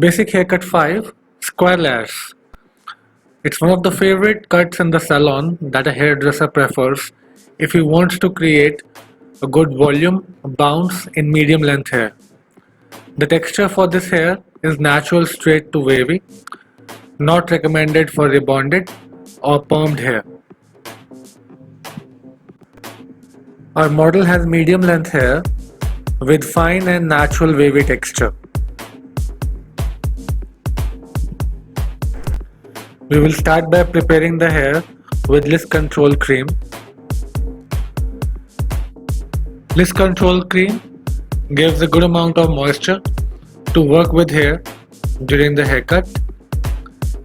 Basic haircut 5, square layers. It's one of the favorite cuts in the salon that a hairdresser prefers if he wants to create a good volume bounce in medium length hair. The texture for this hair is natural straight to wavy, not recommended for rebonded or permed hair. Our model has medium length hair with fine and natural wavy texture. We will start by preparing the hair with List Control Cream. List Control Cream gives a good amount of moisture to work with hair during the haircut.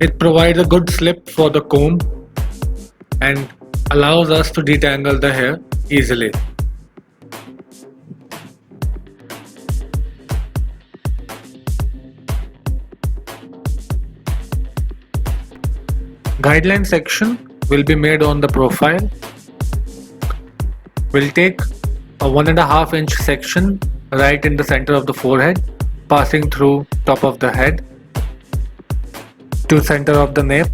It provides a good slip for the comb and allows us to detangle the hair easily. Guideline section will be made on the profile. We'll take a 1.5 inch section right in the center of the forehead, passing through top of the head to center of the nape.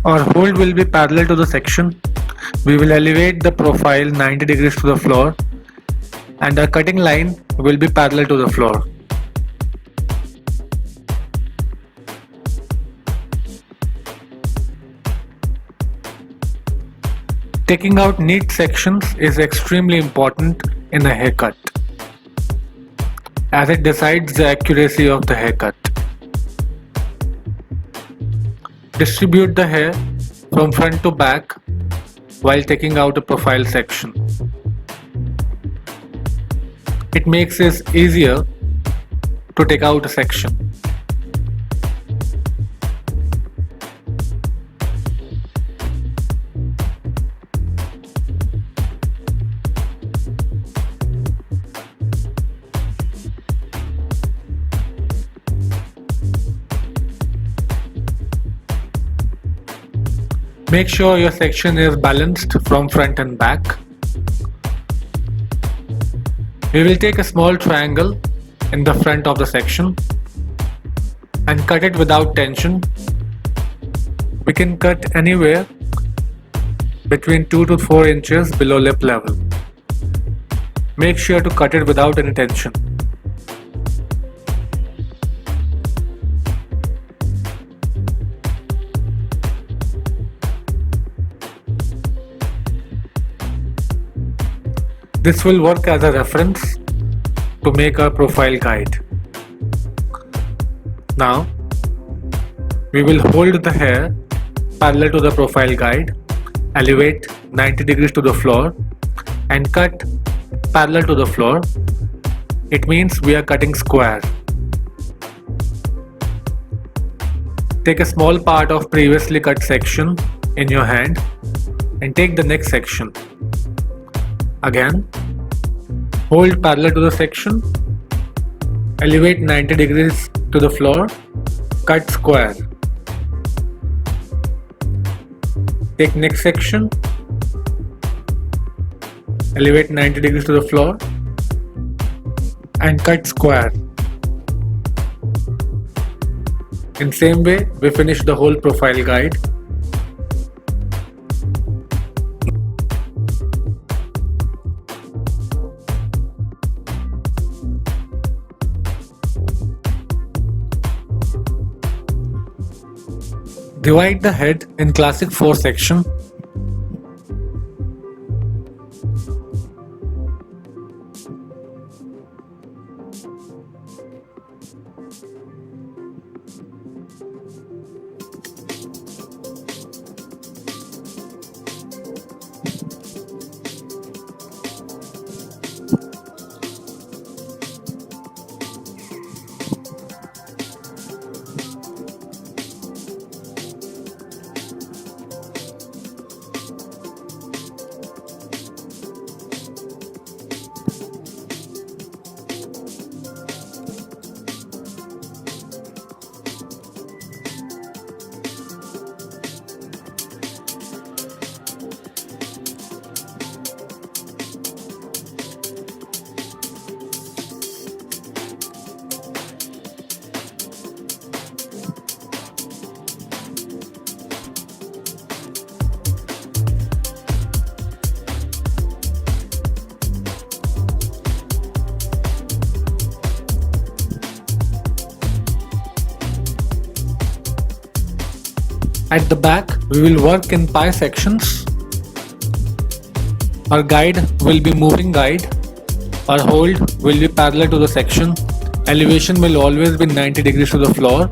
Our hold will be parallel to the section. We will elevate the profile 90 degrees to the floor and our cutting line will be parallel to the floor. Taking out neat sections is extremely important in a haircut, as it decides the accuracy of the haircut. Distribute the hair from front to back while taking out a profile section. It makes it easier to take out a section. Make sure your section is balanced from front and back. We will take a small triangle in the front of the section and cut it without tension. We can cut anywhere between 2 to 4 inches below lip level. Make sure to cut it without any tension. This will work as a reference to make our profile guide. Now, we will hold the hair parallel to the profile guide, elevate 90 degrees to the floor and cut parallel to the floor. It means we are cutting square. Take a small part of previously cut section in your hand and take the next section. Again, hold parallel to the section, elevate 90 degrees to the floor, cut square. Take next section, elevate 90 degrees to the floor and cut square. In same way, we finish the whole profile guide. Divide the head in classic 4 section. At the back, we will work in pi sections. Our guide will be moving guide. Our hold will be parallel to the section. Elevation will always be 90 degrees to the floor,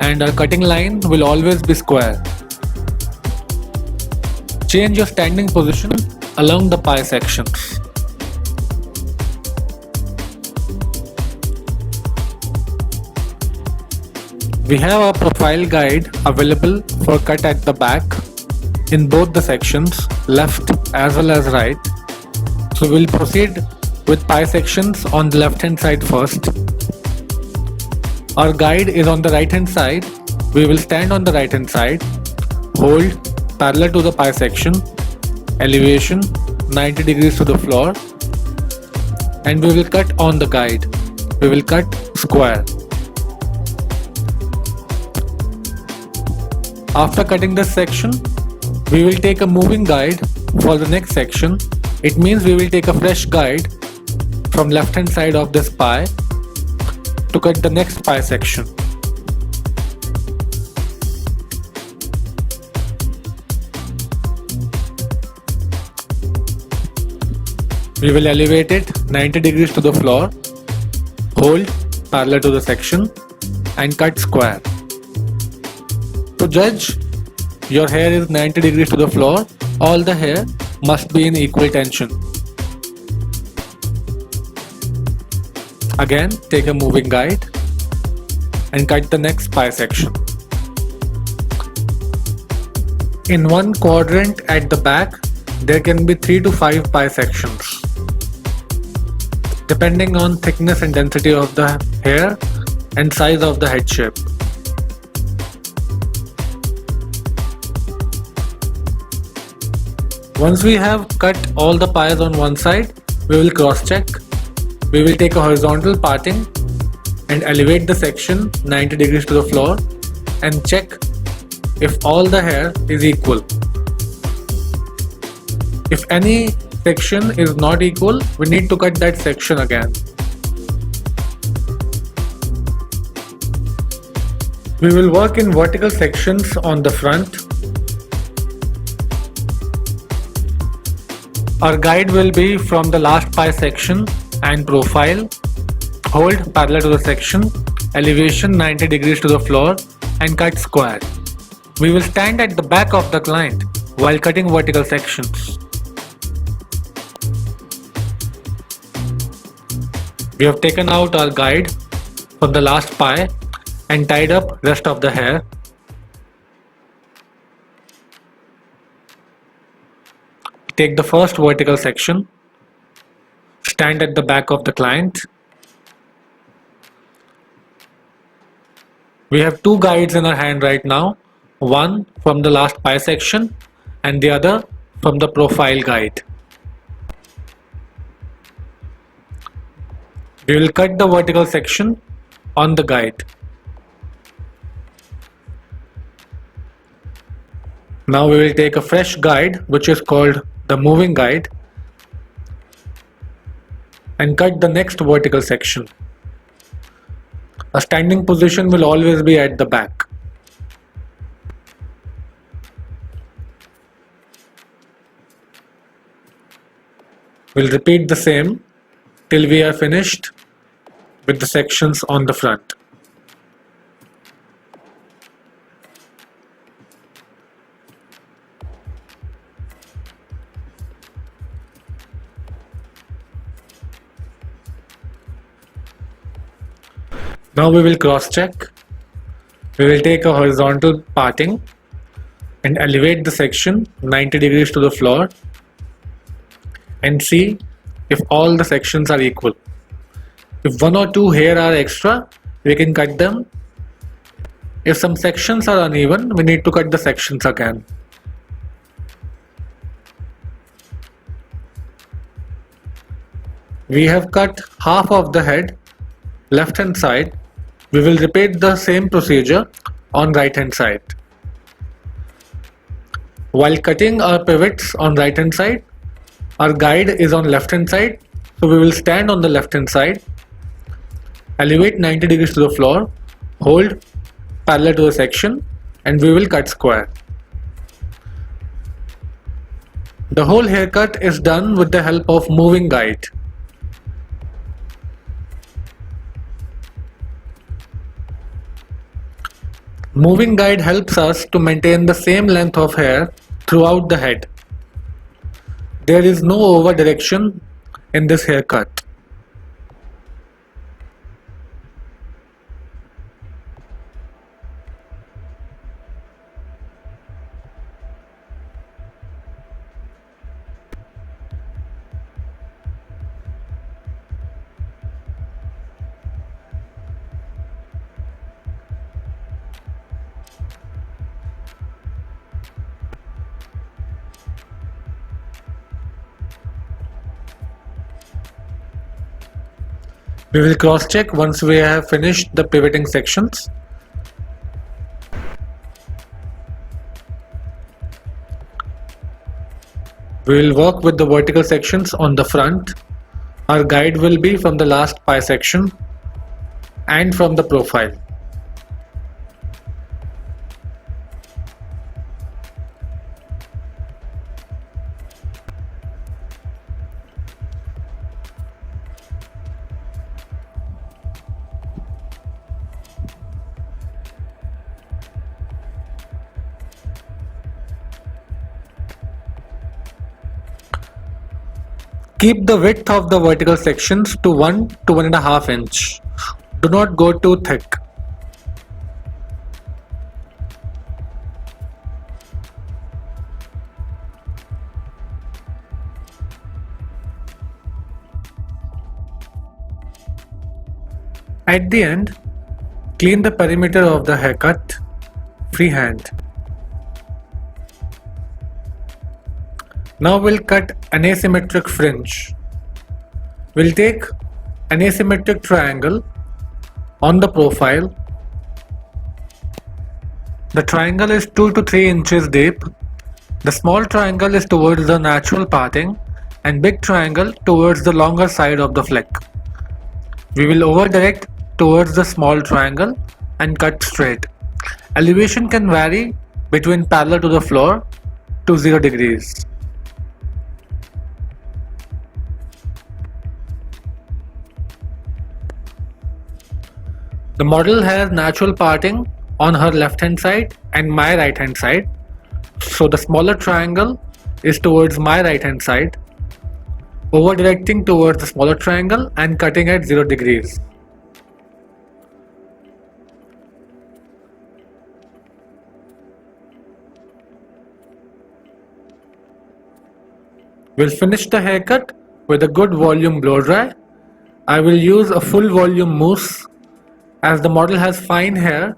and our cutting line will always be square. Change your standing position along the pi sections. We have a profile guide available for cut at the back in both the sections, left as well as right. So we'll proceed with pi sections on the left hand side first. Our guide is on the right hand side. We will stand on the right hand side, hold parallel to the pi section, elevation 90 degrees to the floor, and we will cut on the guide. We will cut square. After cutting this section, we will take a moving guide for the next section. It means we will take a fresh guide from left hand side of this pi to cut the next pi section. We will elevate it 90 degrees to the floor, hold parallel to the section, and cut square. To judge your hair is 90 degrees to the floor, all the hair must be in equal tension. Again, take a moving guide and cut the next pi section. In one quadrant at the back, there can be 3 to 5 pi sections, depending on thickness and density of the hair and size of the head shape. Once we have cut all the pies on one side, we will cross check. We will take a horizontal parting and elevate the section 90 degrees to the floor and check if all the hair is equal. If any section is not equal, we need to cut that section again. We will work in vertical sections on the front. Our guide will be from the last pi section and profile, hold parallel to the section, elevation 90 degrees to the floor, and cut square. We will stand at the back of the client while cutting vertical sections. We have taken out our guide from the last pi and tied up rest of the hair. Take the first vertical section, stand at the back of the client. We have two guides in our hand right now, one from the last pi section and the other from the profile guide. We will cut the vertical section on the guide. Now we will take a fresh guide, which is called the moving guide, and cut the next vertical section. A standing position will always be at the back. We'll repeat the same till we are finished with the sections on the front. Now we will cross check. We will take a horizontal parting and elevate the section 90 degrees to the floor and see if all the sections are equal. If one or two hair are extra, we can cut them. If some sections are uneven, we need to cut the sections again. We have cut half of the head left hand side. We will repeat the same procedure on right hand side. While cutting our pivots on right hand side, our guide is on left hand side, so we will stand on the left hand side, elevate 90 degrees to the floor, hold parallel to the section, and we will cut square. The whole haircut is done with the help of moving guide. Moving guide helps us to maintain the same length of hair throughout the head. There is no over direction in this haircut. We will cross check once we have finished the pivoting sections. We will work with the vertical sections on the front. Our guide will be from the last pie section and from the profile. Keep the width of the vertical sections to 1 to 1.5 inch. Do not go too thick. At the end, clean the perimeter of the haircut freehand. Now we'll cut an asymmetric fringe. We'll take an asymmetric triangle on the profile. The triangle is 2 to 3 inches deep. The small triangle is towards the natural parting and big triangle towards the longer side of the fleck. We will over direct towards the small triangle and cut straight. Elevation can vary between parallel to the floor to 0 degrees. The model has natural parting on her left hand side and my right hand side. So the smaller triangle is towards my right hand side, over directing towards the smaller triangle and cutting at 0 degrees. We'll finish the haircut with a good volume blow dry. I will use a full volume mousse. As the model has fine hair,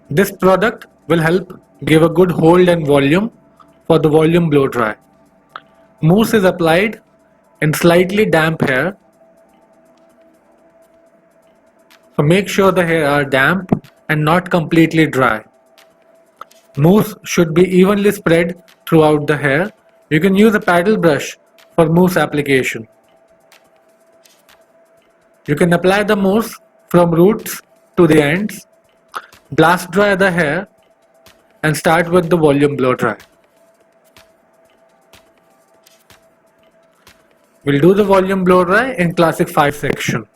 this product will help give a good hold and volume for the volume blow dry. Mousse is applied in slightly damp hair. So make sure the hair are damp and not completely dry. Mousse should be evenly spread throughout the hair. You can use a paddle brush for mousse application. You can apply the mousse from roots to the ends, blast dry the hair and start with the volume blow dry. We'll do the volume blow dry in classic 5 section.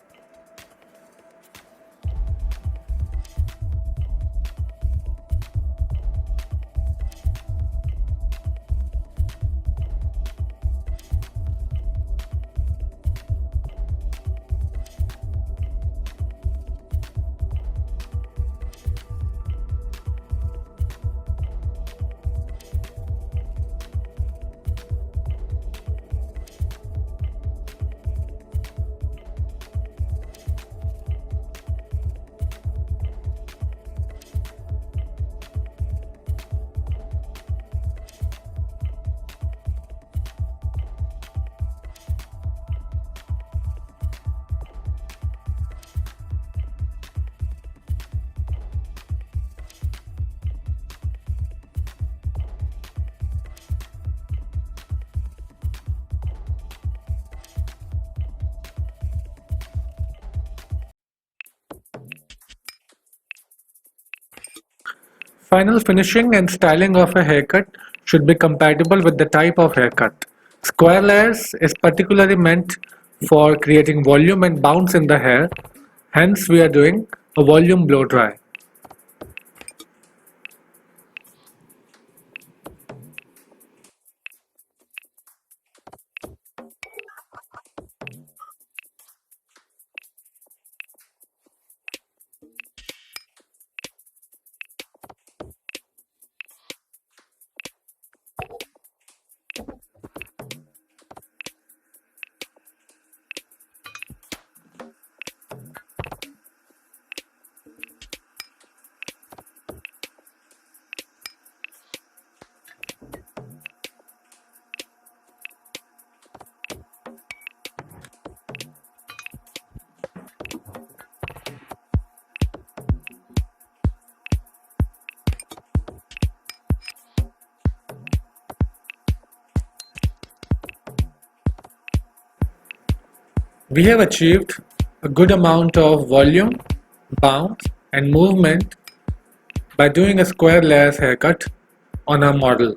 Final finishing and styling of a haircut should be compatible with the type of haircut. Square layers is particularly meant for creating volume and bounce in the hair, hence we are doing a volume blow dry. We have achieved a good amount of volume, bounce and movement by doing a square layers haircut on our model.